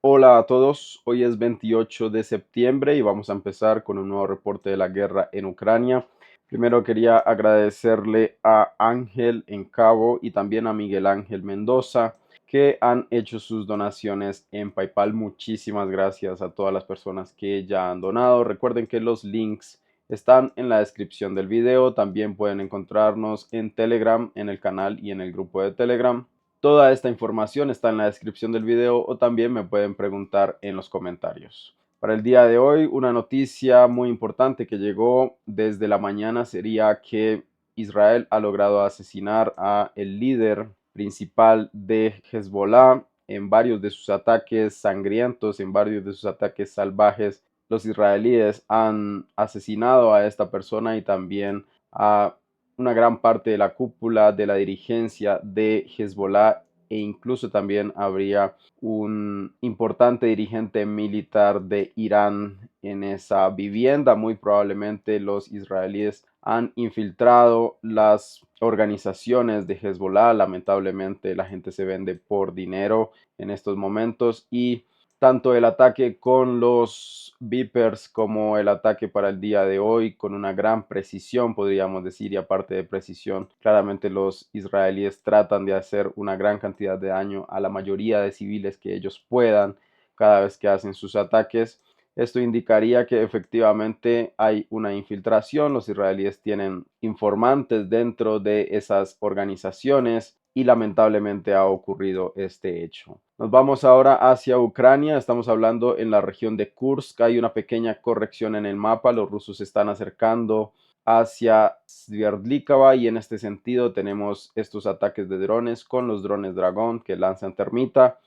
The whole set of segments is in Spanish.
Hola a todos, hoy es 28 de septiembre y vamos a empezar con un nuevo reporte de la guerra en Ucrania. Primero quería agradecerle a Ángel en Cabo y también a Miguel Ángel Mendoza que han hecho sus donaciones en PayPal. Muchísimas gracias a todas las personas que ya han donado. Recuerden que los links están en la descripción del video. También pueden encontrarnos en Telegram, en el canal y en el grupo de Telegram. Toda esta información está en la descripción del video o también me pueden preguntar en los comentarios. Para el día de hoy, una noticia muy importante que llegó desde la mañana sería que Israel ha logrado asesinar a el líder principal de Hezbollah en varios de sus ataques sangrientos, en varios de sus ataques salvajes. Los israelíes han asesinado a esta persona y también a una gran parte de la cúpula de la dirigencia de Hezbollah e incluso también habría un importante dirigente militar de Irán en esa vivienda. Muy probablemente los israelíes han infiltrado las organizaciones de Hezbollah. Lamentablemente la gente se vende por dinero en estos momentos y tanto el ataque con los Vipers como el ataque para el día de hoy con una gran precisión, podríamos decir, y aparte de precisión, claramente los israelíes tratan de hacer una gran cantidad de daño a la mayoría de civiles que ellos puedan cada vez que hacen sus ataques. Esto indicaría que efectivamente hay una infiltración, los israelíes tienen informantes dentro de esas organizaciones y lamentablemente ha ocurrido este hecho. Nos vamos ahora hacia Ucrania, estamos hablando en la región de Kursk, hay una pequeña corrección en el mapa, los rusos se están acercando hacia Sverdlikava y en este sentido tenemos estos ataques de drones con los drones Dragón que lanzan termita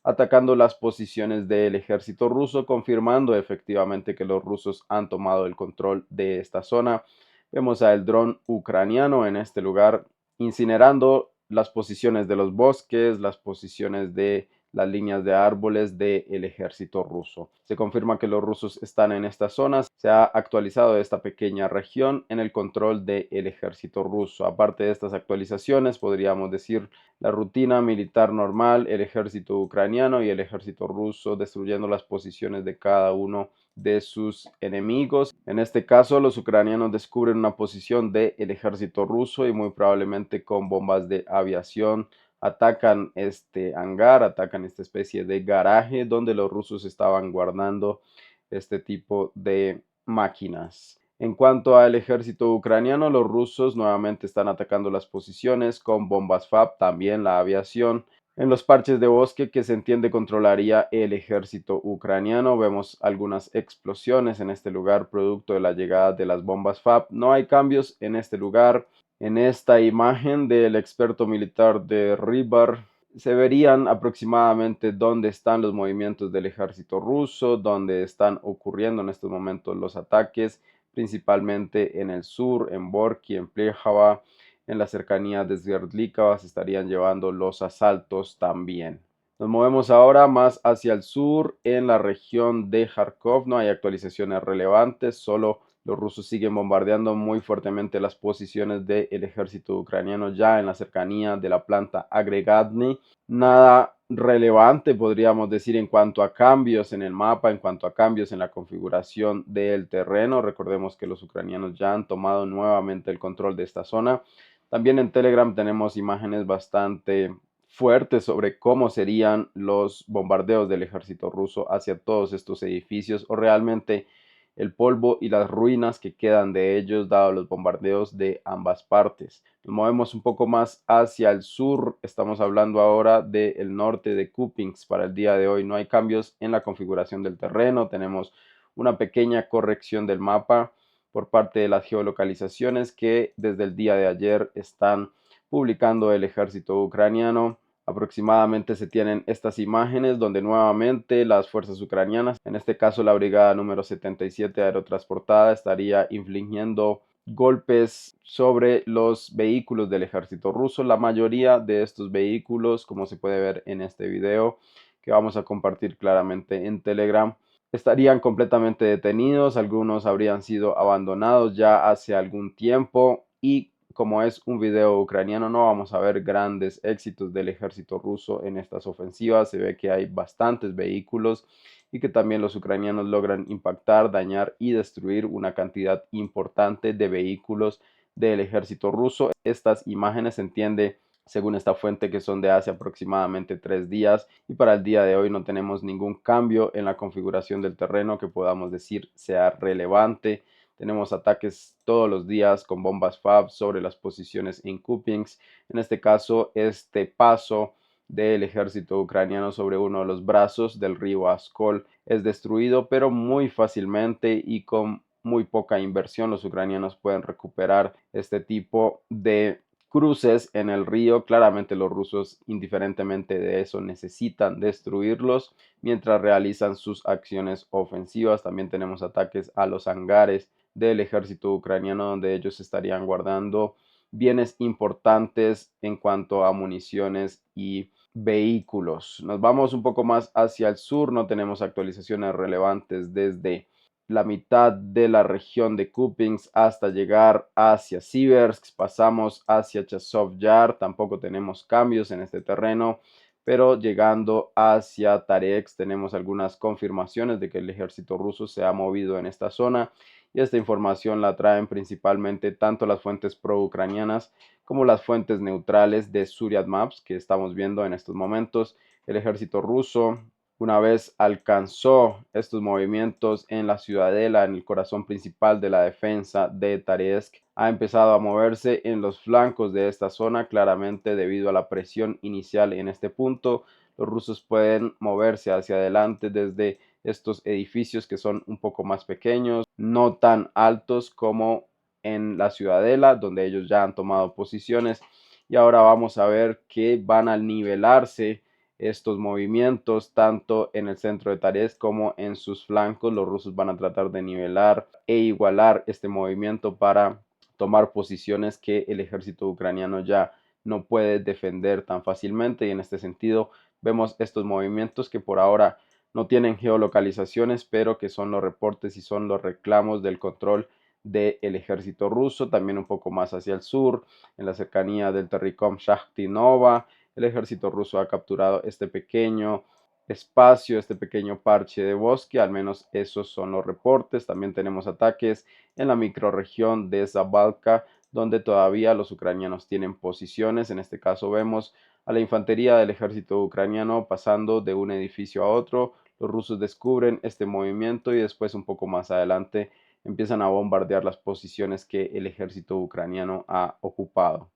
atacando las posiciones del ejército ruso, confirmando efectivamente que los rusos han tomado el control de esta zona. Vemos al dron ucraniano en este lugar incinerando las posiciones de los bosques, las posiciones de las líneas de árboles del ejército ruso. Se confirma que los rusos están en estas zonas. Se ha actualizado esta pequeña región en el control del ejército ruso. Aparte de estas actualizaciones, podríamos decir la rutina militar normal, el ejército ucraniano y el ejército ruso destruyendo las posiciones de cada uno de sus enemigos. En este caso, los ucranianos descubren una posición del ejército ruso y muy probablemente con bombas de aviación atacan este hangar, atacan esta especie de garaje donde los rusos estaban guardando este tipo de máquinas. En cuanto al ejército ucraniano, los rusos nuevamente están atacando las posiciones con bombas FAB, también la aviación. En los parches de bosque que se entiende controlaría el ejército ucraniano, vemos algunas explosiones en este lugar producto de la llegada de las bombas FAB. No hay cambios en este lugar. En esta imagen del experto militar de Rybar se verían aproximadamente dónde están los movimientos del ejército ruso, dónde están ocurriendo en estos momentos los ataques, principalmente en el sur, en Borki, en Plejava, en la cercanía de Sverdlikava se estarían llevando los asaltos también. Nos movemos ahora más hacia el sur, en la región de Kharkov. No hay actualizaciones relevantes, solo los rusos siguen bombardeando muy fuertemente las posiciones del ejército ucraniano ya en la cercanía de la planta Agregadny. Nada relevante podríamos decir en cuanto a cambios en el mapa, en cuanto a cambios en la configuración del terreno. Recordemos que los ucranianos ya han tomado nuevamente el control de esta zona. También en Telegram tenemos imágenes bastante fuertes sobre cómo serían los bombardeos del ejército ruso hacia todos estos edificios o realmente el polvo y las ruinas que quedan de ellos dado los bombardeos de ambas partes. Nos movemos un poco más hacia el sur, estamos hablando ahora del norte de Kupinsk. Para el día de hoy no hay cambios en la configuración del terreno, tenemos una pequeña corrección del mapa por parte de las geolocalizaciones que desde el día de ayer están publicando el ejército ucraniano. Aproximadamente se tienen estas imágenes donde nuevamente las fuerzas ucranianas, en este caso la brigada número 77 aerotransportada, estaría infligiendo golpes sobre los vehículos del ejército ruso. La mayoría de estos vehículos, como se puede ver en este video que vamos a compartir claramente en Telegram, estarían completamente detenidos, algunos habrían sido abandonados ya hace algún tiempo y como es un video ucraniano, no vamos a ver grandes éxitos del ejército ruso en estas ofensivas. Se ve que hay bastantes vehículos y que también los ucranianos logran impactar, dañar y destruir una cantidad importante de vehículos del ejército ruso. Estas imágenes se entiende, según esta fuente, que son de hace aproximadamente 3 días, y para el día de hoy no tenemos ningún cambio en la configuración del terreno que podamos decir sea relevante. Tenemos ataques todos los días con bombas FAB sobre las posiciones en Kupiansk. En este caso, este paso del ejército ucraniano sobre uno de los brazos del río Askol es destruido, pero muy fácilmente y con muy poca inversión. Los ucranianos pueden recuperar este tipo de cruces en el río. Claramente los rusos, indiferentemente de eso, necesitan destruirlos mientras realizan sus acciones ofensivas. También tenemos ataques a los hangares del ejército ucraniano, donde ellos estarían guardando bienes importantes en cuanto a municiones y vehículos. Nos vamos un poco más hacia el sur, no tenemos actualizaciones relevantes desde la mitad de la región de Kupiansk hasta llegar hacia Siversk, pasamos hacia Chazov Yar, tampoco tenemos cambios en este terreno, pero llegando hacia Tarex tenemos algunas confirmaciones de que el ejército ruso se ha movido en esta zona, y esta información la traen principalmente tanto las fuentes pro-ucranianas como las fuentes neutrales de Suryat Maps que estamos viendo en estos momentos. El ejército ruso, una vez alcanzó estos movimientos en la ciudadela, en el corazón principal de la defensa de Taresk, ha empezado a moverse en los flancos de esta zona, claramente debido a la presión inicial en este punto. Los rusos pueden moverse hacia adelante desde estos edificios que son un poco más pequeños, no tan altos como en la ciudadela, donde ellos ya han tomado posiciones, y ahora vamos a ver que van a nivelarse estos movimientos tanto en el centro de Taresk como en sus flancos. Los rusos van a tratar de nivelar e igualar este movimiento para tomar posiciones que el ejército ucraniano ya no puede defender tan fácilmente, y en este sentido vemos estos movimientos que por ahora no tienen geolocalizaciones, pero que son los reportes y son los reclamos del control del ejército ruso. También un poco más hacia el sur, en la cercanía del Terrikom Shakhtinova, el ejército ruso ha capturado este pequeño espacio, este pequeño parche de bosque, al menos esos son los reportes. También tenemos ataques en la microrregión de Zabalka, donde todavía los ucranianos tienen posiciones. En este caso vemos a la infantería del ejército ucraniano pasando de un edificio a otro. Los rusos descubren este movimiento y después, un poco más adelante, empiezan a bombardear las posiciones que el ejército ucraniano ha ocupado.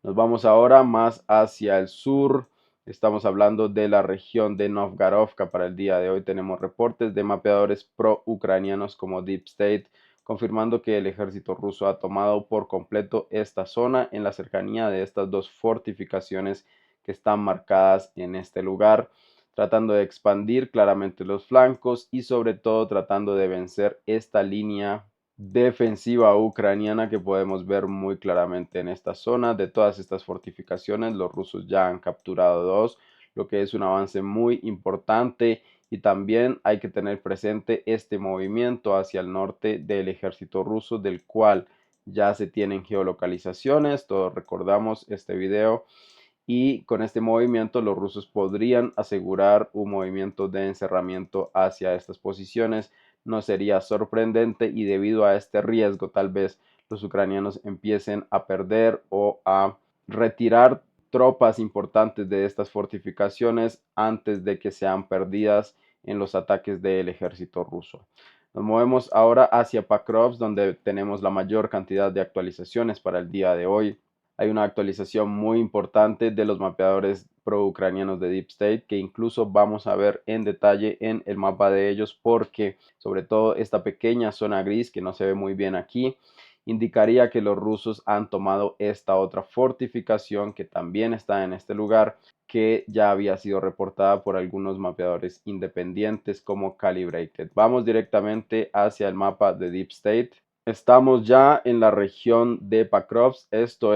Nos vamos ahora más hacia el sur. Estamos hablando de la región de Novgarovka. Para el día de hoy tenemos reportes de mapeadores pro-ucranianos como Deep State, confirmando que el ejército ruso ha tomado por completo esta zona en la cercanía de estas dos fortificaciones que están marcadas en este lugar, tratando de expandir claramente los flancos y sobre todo tratando de vencer esta línea defensiva ucraniana que podemos ver muy claramente en esta zona. De todas estas fortificaciones, los rusos ya han capturado dos, lo que es un avance muy importante, y también hay que tener presente este movimiento hacia el norte del ejército ruso, del cual ya se tienen geolocalizaciones. Todos recordamos este video, y con este movimiento los rusos podrían asegurar un movimiento de encerramiento hacia estas posiciones. No sería sorprendente, y debido a este riesgo tal vez los ucranianos empiecen a perder o a retirar tropas importantes de estas fortificaciones antes de que sean perdidas en los ataques del ejército ruso. Nos movemos ahora hacia Pakrovsk, donde tenemos la mayor cantidad de actualizaciones para el día de hoy. Hay una actualización muy importante de los mapeadores pro-ucranianos de Deep State, que incluso vamos a ver en detalle en el mapa de ellos, porque sobre todo esta pequeña zona gris que no se ve muy bien aquí indicaría que los rusos han tomado esta otra fortificación que también está en este lugar, que ya había sido reportada por algunos mapeadores independientes como Calibrated. Vamos directamente hacia el mapa de Deep State. Estamos ya en la región de Pakrovsk. Esto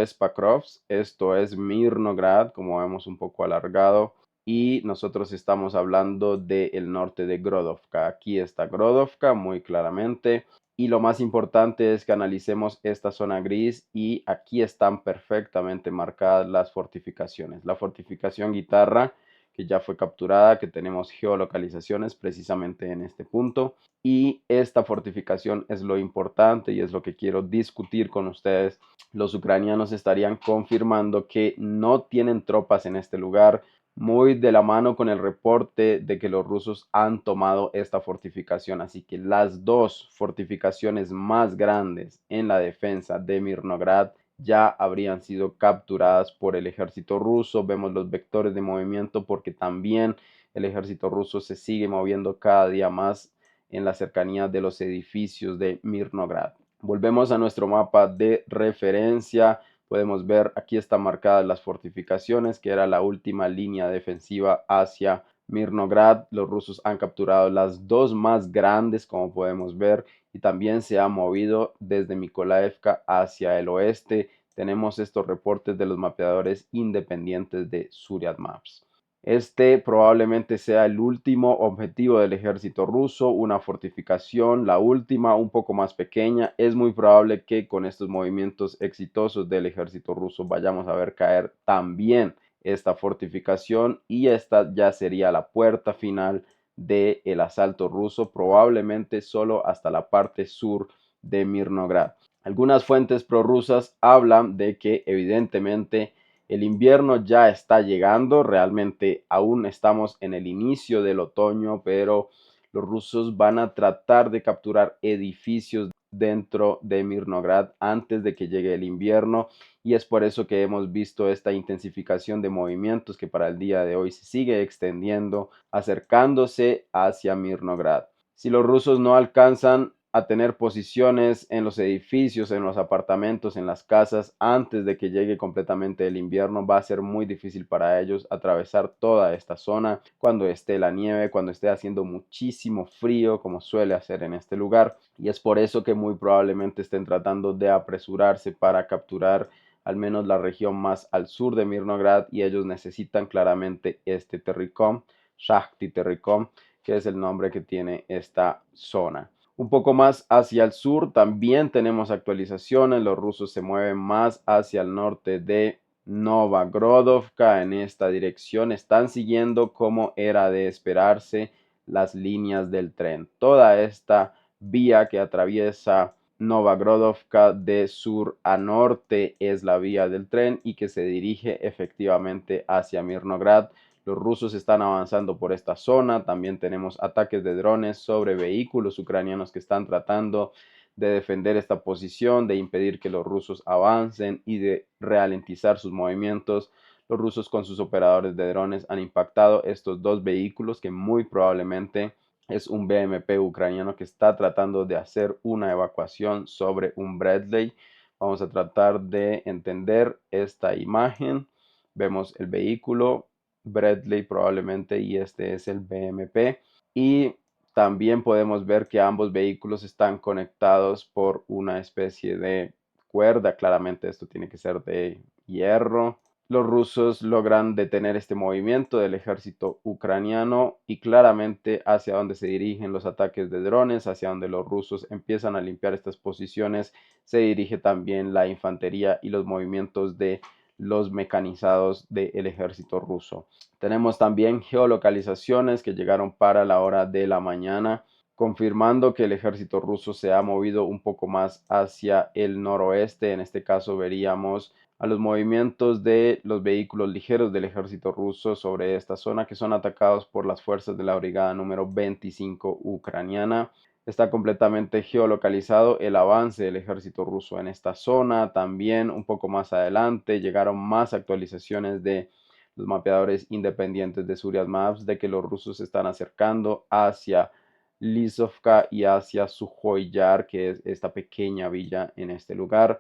es Mirnograd, como vemos un poco alargado, y nosotros estamos hablando del norte de Grodovka. Aquí está Grodovka muy claramente, Y lo más importante es que analicemos esta zona gris y aquí están perfectamente marcadas las fortificaciones. La fortificación Guitarra, que ya fue capturada, que tenemos geolocalizaciones precisamente en este punto. Y esta fortificación es lo importante y es lo que quiero discutir con ustedes. Los ucranianos estarían confirmando que no tienen tropas en este lugar, muy de la mano con el reporte de que los rusos han tomado esta fortificación. Así que las dos fortificaciones más grandes en la defensa de Mirnograd ya habrían sido capturadas por el ejército ruso. Vemos los vectores de movimiento porque también el ejército ruso se sigue moviendo cada día más en la cercanía de los edificios de Mirnograd. Volvemos a nuestro mapa de referencia. Podemos ver aquí están marcadas las fortificaciones, que era la última línea defensiva hacia Mirnograd. Los rusos han capturado las dos más grandes, como podemos ver, y también se ha movido desde Nikolaevka hacia el oeste. Tenemos estos reportes de los mapeadores independientes de Suryat Maps. Este probablemente sea el último objetivo del ejército ruso, una fortificación, la última, un poco más pequeña. Es muy probable que con estos movimientos exitosos del ejército ruso vayamos a ver caer también esta fortificación y esta ya sería la puerta final del asalto ruso, probablemente solo hasta la parte sur de Mirnograd. Algunas fuentes prorrusas hablan de que evidentemente el invierno ya está llegando, realmente aún estamos en el inicio del otoño, pero los rusos van a tratar de capturar edificios dentro de Mirnograd antes de que llegue el invierno y es por eso que hemos visto esta intensificación de movimientos que para el día de hoy se sigue extendiendo, acercándose hacia Mirnograd. Si los rusos no alcanzan a tener posiciones en los edificios, en los apartamentos, en las casas, antes de que llegue completamente el invierno, va a ser muy difícil para ellos atravesar toda esta zona cuando esté la nieve, cuando esté haciendo muchísimo frío, como suele hacer en este lugar. Y es por eso que muy probablemente estén tratando de apresurarse para capturar al menos la región más al sur de Mirnograd y ellos necesitan claramente este Terricom, Shakti Terricom, que es el nombre que tiene esta zona. Un poco más hacia el sur también tenemos actualizaciones. Los rusos se mueven más hacia el norte de Novagrodovka en esta dirección. Están siguiendo, como era de esperarse, las líneas del tren. Toda esta vía que atraviesa Novagrodovka de sur a norte es la vía del tren y que se dirige efectivamente hacia Mirnograd. Los rusos están avanzando por esta zona. También tenemos ataques de drones sobre vehículos ucranianos que están tratando de defender esta posición, de impedir que los rusos avancen y de ralentizar sus movimientos. Los rusos con sus operadores de drones han impactado estos dos vehículos que muy probablemente es un BMP ucraniano que está tratando de hacer una evacuación sobre un Bradley. Vamos a tratar de entender esta imagen. Vemos el vehículo Bradley probablemente y este es el BMP. Y también podemos ver que ambos vehículos están conectados por una especie de cuerda. Claramente esto tiene que ser de hierro. Los rusos logran detener este movimiento del ejército ucraniano y claramente hacia donde se dirigen los ataques de drones, hacia donde los rusos empiezan a limpiar estas posiciones, se dirige también la infantería y los movimientos de los mecanizados del ejército ruso. Tenemos también geolocalizaciones que llegaron para la hora de la mañana, confirmando que el ejército ruso se ha movido un poco más hacia el noroeste. En este caso veríamos a los movimientos de los vehículos ligeros del ejército ruso sobre esta zona que son atacados por las fuerzas de la brigada número 25 ucraniana. Está completamente geolocalizado el avance del ejército ruso en esta zona. También un poco más adelante llegaron más actualizaciones de los mapeadores independientes de Suryat Maps de que los rusos se están acercando hacia Lisovka y hacia Sujoyar, que es esta pequeña villa en este lugar.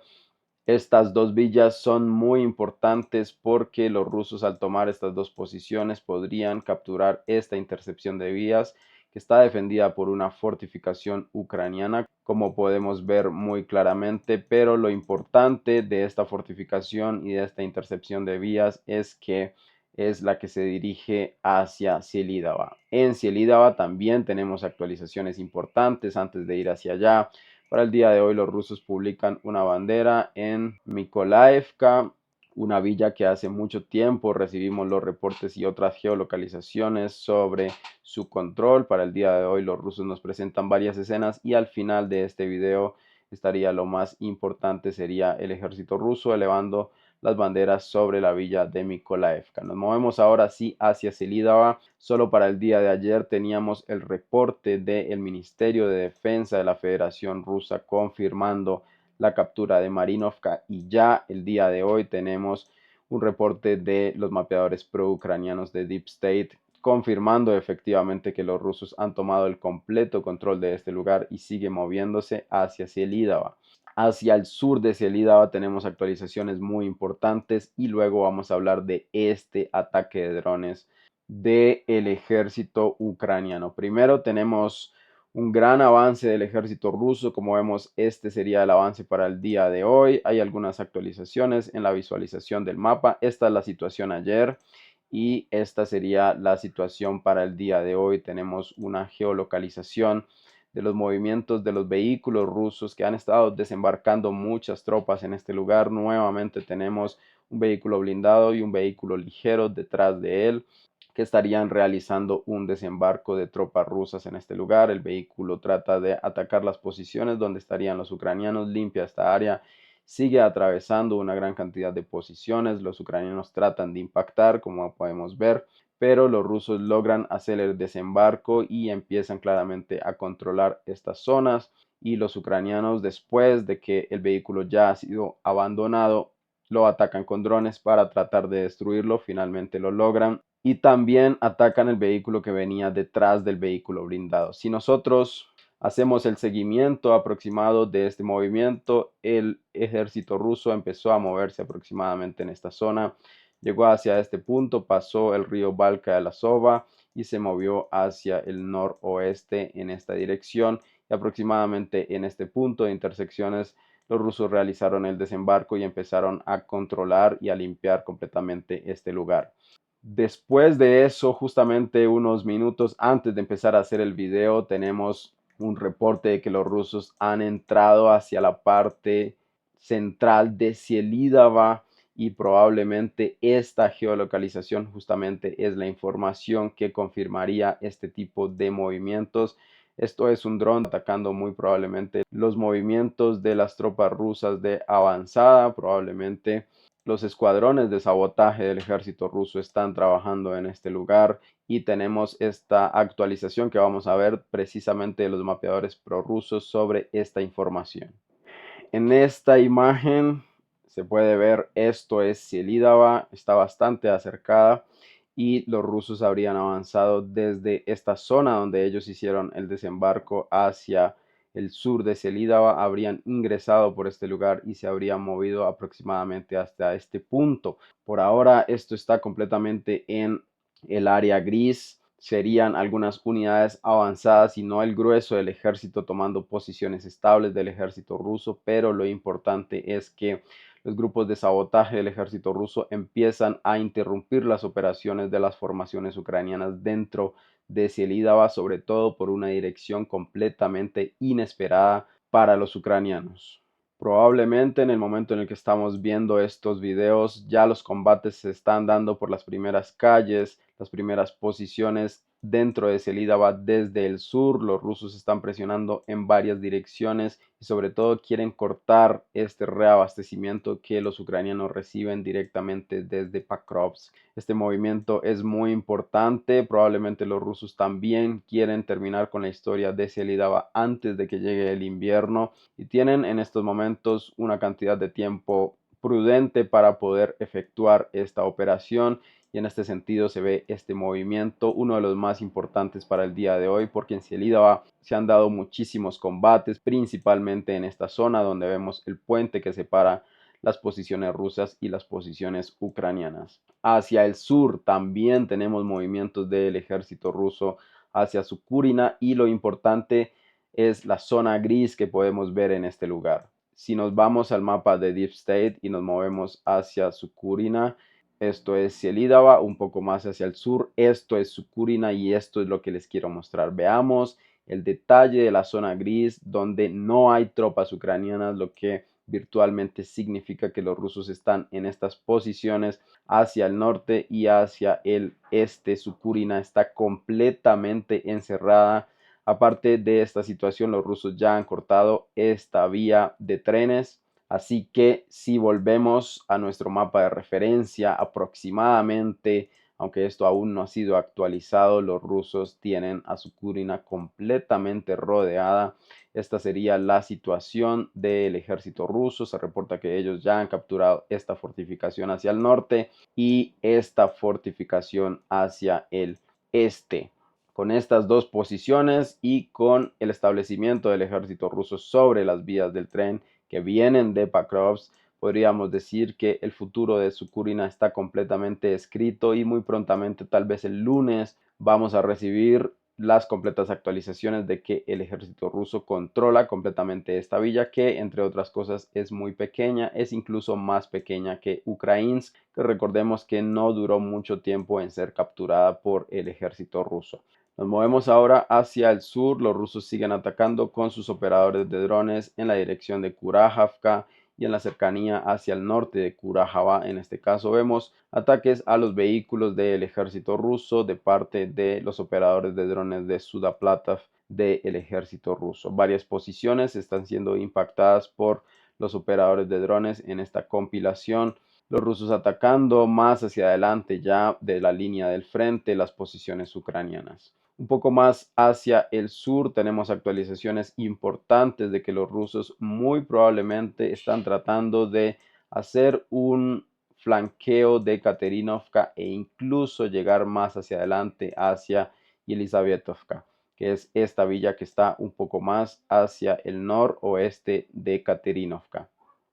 Estas dos villas son muy importantes porque los rusos al tomar estas dos posiciones podrían capturar esta intercepción de vías que está defendida por una fortificación ucraniana, como podemos ver muy claramente, pero lo importante de esta fortificación y de esta intercepción de vías es que es la que se dirige hacia Sielidava. En Sielidava también tenemos actualizaciones importantes antes de ir hacia allá. Para el día de hoy los rusos publican una bandera en Mykolaiivka, una villa que hace mucho tiempo recibimos los reportes y otras geolocalizaciones sobre su control. Para el día de hoy los rusos nos presentan varias escenas y al final de este video estaría lo más importante, sería el ejército ruso elevando las banderas sobre la villa de Mykolaiivka. Nos movemos ahora sí hacia Selidava. Solo para el día de ayer teníamos el reporte del Ministerio de Defensa de la Federación Rusa confirmando la captura de Marinovka, y ya el día de hoy tenemos un reporte de los mapeadores pro-ucranianos de Deep State confirmando efectivamente que los rusos han tomado el completo control de este lugar y sigue moviéndose hacia Selidava. Hacia el sur de Selidava tenemos actualizaciones muy importantes y luego vamos a hablar de este ataque de drones del ejército ucraniano. Primero tenemos un gran avance del ejército ruso. Como vemos, este sería el avance para el día de hoy. Hay algunas actualizaciones en la visualización del mapa. Esta es la situación ayer y esta sería la situación para el día de hoy. Tenemos una geolocalización de los movimientos de los vehículos rusos que han estado desembarcando muchas tropas en este lugar. Nuevamente tenemos un vehículo blindado y un vehículo ligero detrás de él que estarían realizando un desembarco de tropas rusas en este lugar. El vehículo trata de atacar las posiciones donde estarían los ucranianos, limpia esta área, sigue atravesando una gran cantidad de posiciones. Los ucranianos tratan de impactar, como podemos ver, pero los rusos logran hacer el desembarco y empiezan claramente a controlar estas zonas. Y los ucranianos, después de que el vehículo ya ha sido abandonado, lo atacan con drones para tratar de destruirlo. Finalmente lo logran y también atacan el vehículo que venía detrás del vehículo blindado. Si nosotros hacemos el seguimiento aproximado de este movimiento, el ejército ruso empezó a moverse aproximadamente en esta zona, llegó hacia este punto, pasó el río Balka de la Sova y se movió hacia el noroeste en esta dirección, y aproximadamente en este punto de intersecciones los rusos realizaron el desembarco y empezaron a controlar y a limpiar completamente este lugar. Después de eso, justamente unos minutos antes de empezar a hacer el video, tenemos un reporte de que los rusos han entrado hacia la parte central de Selidava, y probablemente esta geolocalización justamente es la información que confirmaría este tipo de movimientos. Esto es un dron atacando muy probablemente los movimientos de las tropas rusas de avanzada. Probablemente los escuadrones de sabotaje del ejército ruso están trabajando en este lugar, y tenemos esta actualización que vamos a ver precisamente de los mapeadores prorrusos sobre esta información. En esta imagen se puede ver, esto es Selidava, está bastante acercada y los rusos habrían avanzado desde esta zona donde ellos hicieron el desembarco hacia el sur de Selidava, habrían ingresado por este lugar y se habrían movido aproximadamente hasta este punto. Por ahora esto está completamente en el área gris. Serían algunas unidades avanzadas y no el grueso del ejército tomando posiciones estables del ejército ruso, pero lo importante es que los grupos de sabotaje del ejército ruso empiezan a interrumpir las operaciones de las formaciones ucranianas dentro de Selidava, sobre todo por una dirección completamente inesperada para los ucranianos. Probablemente en el momento en el que estamos viendo estos videos ya los combates se están dando por las primeras calles, las primeras posiciones dentro de Selidava desde el sur. Los rusos están presionando en varias direcciones y sobre todo quieren cortar este reabastecimiento que los ucranianos reciben directamente desde Pakrovsk. Este movimiento es muy importante. Probablemente los rusos también quieren terminar con la historia de Selidava antes de que llegue el invierno y tienen en estos momentos una cantidad de tiempo prudente para poder efectuar esta operación, y en este sentido se ve este movimiento, uno de los más importantes para el día de hoy, porque en Selidava se han dado muchísimos combates, principalmente en esta zona donde vemos el puente que separa las posiciones rusas y las posiciones ucranianas. Hacia el sur también tenemos movimientos del ejército ruso hacia Sukurina, y lo importante es la zona gris que podemos ver en este lugar. Si nos vamos al mapa de Deep State y nos movemos hacia Sukurina, esto es Selidava, un poco más hacia el sur, esto es Sukurina y esto es lo que les quiero mostrar. Veamos el detalle de la zona gris donde no hay tropas ucranianas, lo que virtualmente significa que los rusos están en estas posiciones hacia el norte y hacia el este. Sukurina está completamente encerrada. Aparte de esta situación, los rusos ya han cortado esta vía de trenes. Así que si volvemos a nuestro mapa de referencia, aproximadamente, aunque esto aún no ha sido actualizado, los rusos tienen a Sukurina completamente rodeada. Esta sería la situación del ejército ruso. Se reporta que ellos ya han capturado esta fortificación hacia el norte y esta fortificación hacia el este. Con estas dos posiciones y con el establecimiento del ejército ruso sobre las vías del tren que vienen de Pakrovsk, podríamos decir que el futuro de Sukurina está completamente escrito y muy prontamente, tal vez el lunes, vamos a recibir las completas actualizaciones de que el ejército ruso controla completamente esta villa, que entre otras cosas es muy pequeña, es incluso más pequeña que Ukrainsk, que recordemos que no duró mucho tiempo en ser capturada por el ejército ruso. Nos movemos ahora hacia el sur. Los rusos siguen atacando con sus operadores de drones en la dirección de Kurajavka y en la cercanía hacia el norte de Kurajava. En este caso vemos ataques a los vehículos del ejército ruso de parte de los operadores de drones de Sudaplatov del ejército ruso. Varias posiciones están siendo impactadas por los operadores de drones en esta compilación. Los rusos atacando más hacia adelante ya de la línea del frente las posiciones ucranianas. Un poco más hacia el sur tenemos actualizaciones importantes de que los rusos muy probablemente están tratando de hacer un flanqueo de Katerinovka e incluso llegar más hacia adelante hacia Yelisavetovka, que es esta villa que está un poco más hacia el noroeste de Katerinovka.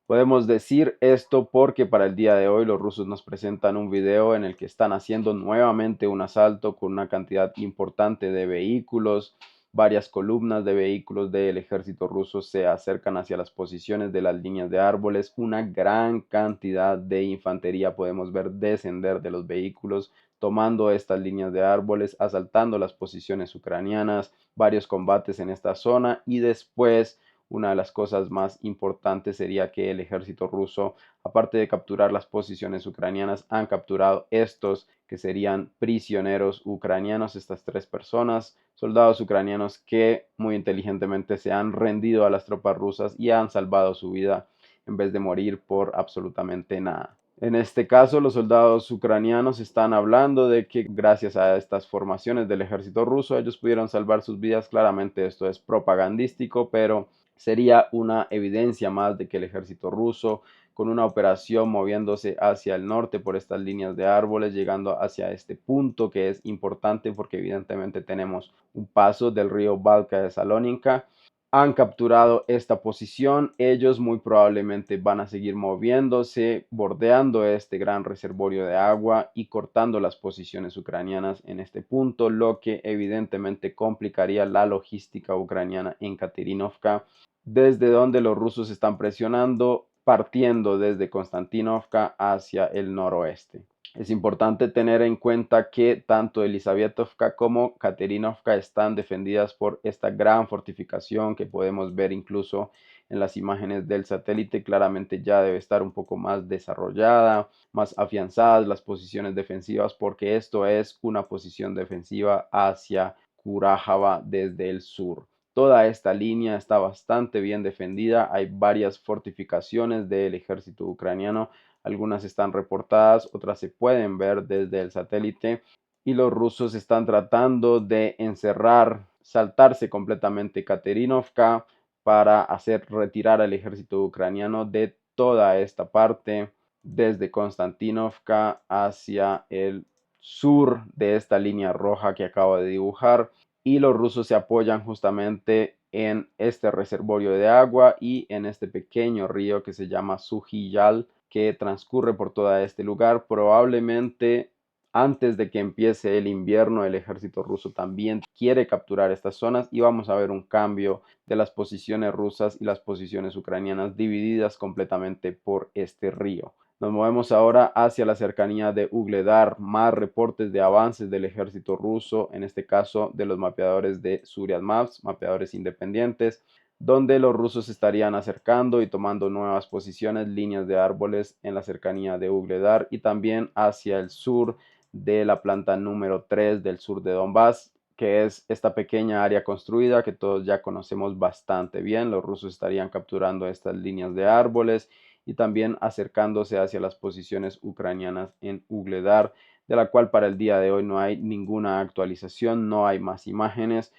Podemos decir esto porque para el día de hoy los rusos nos presentan un video en el que están haciendo nuevamente un asalto con una cantidad importante de vehículos. Varias columnas de vehículos del ejército ruso se acercan hacia las posiciones de las líneas de árboles. Una gran cantidad de infantería podemos ver descender de los vehículos, tomando estas líneas de árboles, asaltando las posiciones ucranianas. Varios combates en esta zona y después una de las cosas más importantes sería que el ejército ruso, aparte de capturar las posiciones ucranianas, han capturado estos que serían prisioneros ucranianos, estas tres personas, soldados ucranianos que muy inteligentemente se han rendido a las tropas rusas y han salvado su vida en vez de morir por absolutamente nada. En este caso, los soldados ucranianos están hablando de que gracias a estas formaciones del ejército ruso, ellos pudieron salvar sus vidas. Claramente esto es propagandístico, pero sería una evidencia más de que el ejército ruso, con una operación moviéndose hacia el norte por estas líneas de árboles, llegando hacia este punto que es importante porque evidentemente tenemos un paso del río Valka de Salónica, han capturado esta posición. Ellos muy probablemente van a seguir moviéndose, bordeando este gran reservorio de agua y cortando las posiciones ucranianas en este punto, lo que evidentemente complicaría la logística ucraniana en Katerinovka, desde donde los rusos están presionando, partiendo desde Konstantinovka hacia el noroeste. Es importante tener en cuenta que tanto Elisavetovka como Katerinovka están defendidas por esta gran fortificación que podemos ver incluso en las imágenes del satélite. Claramente ya debe estar un poco más desarrollada, más afianzadas las posiciones defensivas, porque esto es una posición defensiva hacia Kurajava desde el sur. Toda esta línea está bastante bien defendida. Hay varias fortificaciones del ejército ucraniano. Algunas están reportadas, otras se pueden ver desde el satélite y los rusos están tratando de encerrar, saltarse completamente Katerinovka para hacer retirar al ejército ucraniano de toda esta parte, desde Konstantinovka hacia el sur de esta línea roja que acabo de dibujar, y los rusos se apoyan justamente en este reservorio de agua y en este pequeño río que se llama Sujiyal, que transcurre por todo este lugar. Probablemente antes de que empiece el invierno, el ejército ruso también quiere capturar estas zonas y vamos a ver un cambio de las posiciones rusas y las posiciones ucranianas divididas completamente por este río. Nos movemos ahora hacia la cercanía de Ugledar, más reportes de avances del ejército ruso, en este caso de los mapeadores de Zuriat Maps, mapeadores independientes, donde los rusos se estarían acercando y tomando nuevas posiciones, líneas de árboles en la cercanía de Ugledar y también hacia el sur de la planta número 3 del sur de Donbass, que es esta pequeña área construida que todos ya conocemos bastante bien. Los rusos estarían capturando estas líneas de árboles y también acercándose hacia las posiciones ucranianas en Ugledar, de la cual para el día de hoy no hay ninguna actualización, no hay más imágenes.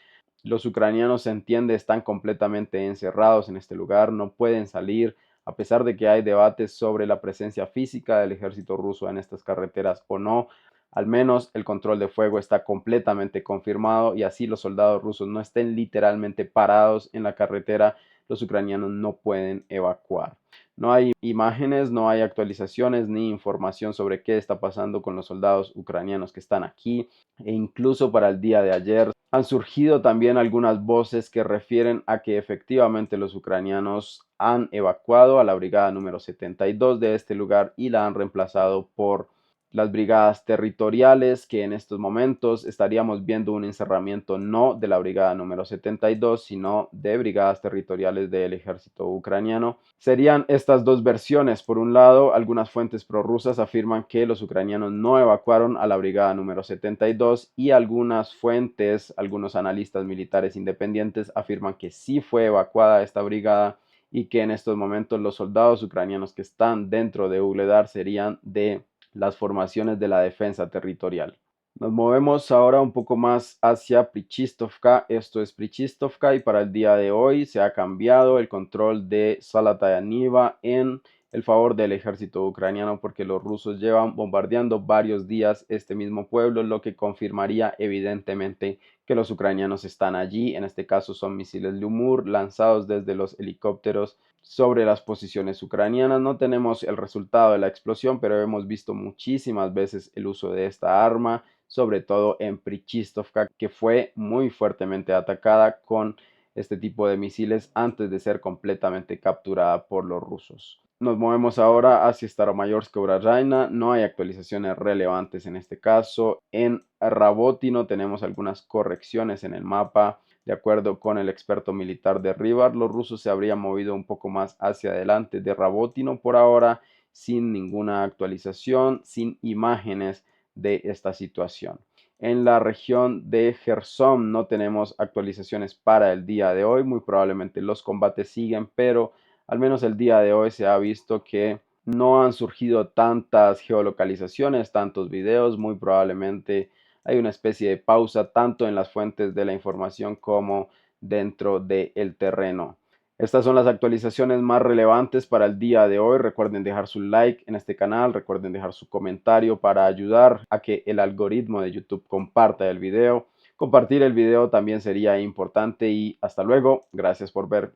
Los ucranianos, se entiende, están completamente encerrados en este lugar, no pueden salir, a pesar de que hay debates sobre la presencia física del ejército ruso en estas carreteras o no. Al menos el control de fuego está completamente confirmado y así los soldados rusos no estén literalmente parados en la carretera, los ucranianos no pueden evacuar. No hay imágenes, no hay actualizaciones ni información sobre qué está pasando con los soldados ucranianos que están aquí. E incluso para el día de ayer han surgido también algunas voces que refieren a que efectivamente los ucranianos han evacuado a la brigada número 72 de este lugar y la han reemplazado por las brigadas territoriales, que en estos momentos estaríamos viendo un encerramiento no de la brigada número 72, sino de brigadas territoriales del ejército ucraniano. Serían estas dos versiones. Por un lado, algunas fuentes prorrusas afirman que los ucranianos no evacuaron a la brigada número 72 y algunas fuentes, algunos analistas militares independientes afirman que sí fue evacuada esta brigada y que en estos momentos los soldados ucranianos que están dentro de Ugledar serían de las formaciones de la defensa territorial. Nos movemos ahora un poco más hacia Prichistovka. Esto es Prichistovka y para el día de hoy se ha cambiado el control de Salatayaniva en el favor del ejército ucraniano porque los rusos llevan bombardeando varios días este mismo pueblo, lo que confirmaría evidentemente que los ucranianos están allí. En este caso son misiles Lumur lanzados desde los helicópteros sobre las posiciones ucranianas. No tenemos el resultado de la explosión, pero hemos visto muchísimas veces el uso de esta arma, sobre todo en Prichistovka, que fue muy fuertemente atacada con este tipo de misiles antes de ser completamente capturada por los rusos. Nos movemos ahora hacia Staromayorsk-Urajaina. No hay actualizaciones relevantes en este caso. En Rabotino tenemos algunas correcciones en el mapa. De acuerdo con el experto militar de Rivar, los rusos se habrían movido un poco más hacia adelante de Rabotino por ahora, sin ninguna actualización, sin imágenes de esta situación. En la región de Gerson no tenemos actualizaciones para el día de hoy. Muy probablemente los combates siguen, pero al menos el día de hoy se ha visto que no han surgido tantas geolocalizaciones, tantos videos. Muy probablemente hay una especie de pausa tanto en las fuentes de la información como dentro del terreno. Estas son las actualizaciones más relevantes para el día de hoy. Recuerden dejar su like en este canal, recuerden dejar su comentario para ayudar a que el algoritmo de YouTube comparta el video. Compartir el video también sería importante y hasta luego. Gracias por ver.